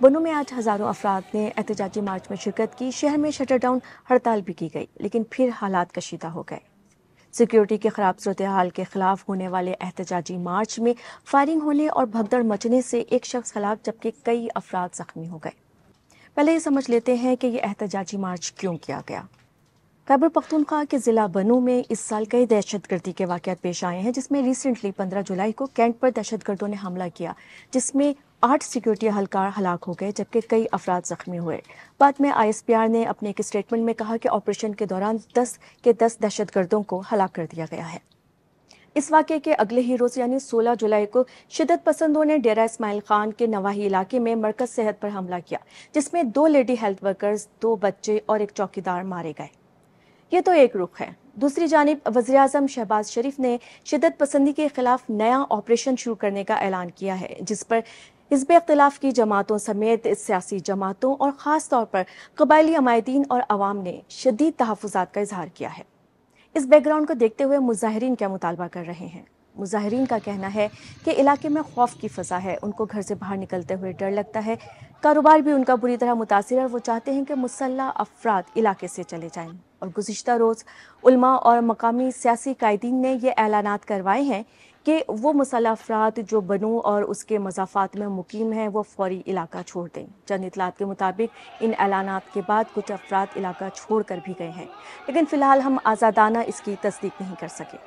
بنوں میں آج ہزاروں افراد نے احتجاجی مارچ میں شرکت کی۔ شہر میں شٹر ڈاؤن ہڑتال بھی کی گئی، لیکن پھر حالات کشیدہ ہو گئے۔ سیکیورٹی کے خراب صورتحال کے خلاف ہونے والے احتجاجی مارچ میں فائرنگ ہونے اور بھگدڑ مچنے سے ایک شخص ہلاک جبکہ کئی افراد زخمی ہو گئے۔ پہلے یہ سمجھ لیتے ہیں کہ یہ احتجاجی مارچ کیوں کیا گیا۔ خیبر پختونخوا کے ضلع بنوں میں اس سال کئی دہشت گردی کے واقعات پیش آئے ہیں، جس میں ریسنٹلی 15 جولائی کو کینٹ پر دہشت گردوں نے حملہ کیا، جس میں 8 سیکیورٹی اہلکار ہلاک ہو گئے جبکہ کئی افراد زخمی ہوئے۔ بعد میں ISPR نے اپنے ایک اسٹیٹمنٹ میں کہا کہ آپریشن کے دوران 10 کے 10 دہشت گردوں کو ہلاک کر دیا گیا ہے۔ اس واقعے کے اگلے ہی روز یعنی 16 جولائی کو شدت پسندوں نے ڈیرہ اسماعیل خان کے نواحی علاقے میں مرکز صحت پر حملہ کیا، جس میں 2 لیڈی ہیلتھ ورکرز، 2 بچے اور ایک چوکیدار مارے گئے۔ یہ تو ایک رخ ہے۔ دوسری جانب وزیراعظم شہباز شریف نے شدت پسندی کے خلاف نیا آپریشن شروع کرنے کا اعلان کیا ہے، جس پر حزب اختلاف کی جماعتوں سمیت سیاسی جماعتوں اور خاص طور پر قبائلی عمائدین اور عوام نے شدید تحفظات کا اظہار کیا ہے۔ اس بیک گراؤنڈ کو دیکھتے ہوئے مظاہرین کیا مطالبہ کر رہے ہیں؟ مظاہرین کا کہنا ہے کہ علاقے میں خوف کی فضا ہے، ان کو گھر سے باہر نکلتے ہوئے ڈر لگتا ہے، کاروبار بھی ان کا بری طرح متاثر ہے اور وہ چاہتے ہیں کہ مسلح افراد علاقے سے چلے جائیں۔ اور گزشتہ روز علماء اور مقامی سیاسی قائدین نے یہ اعلانات کروائے ہیں کہ وہ مسلح افراد جو بنوں اور اس کے مضافات میں مقیم ہیں وہ فوری علاقہ چھوڑ دیں۔ چند اطلاعات کے مطابق ان اعلانات کے بعد کچھ افراد علاقہ چھوڑ کر بھی گئے ہیں، لیکن فی الحال ہم آزادانہ اس کی تصدیق نہیں کر سکے۔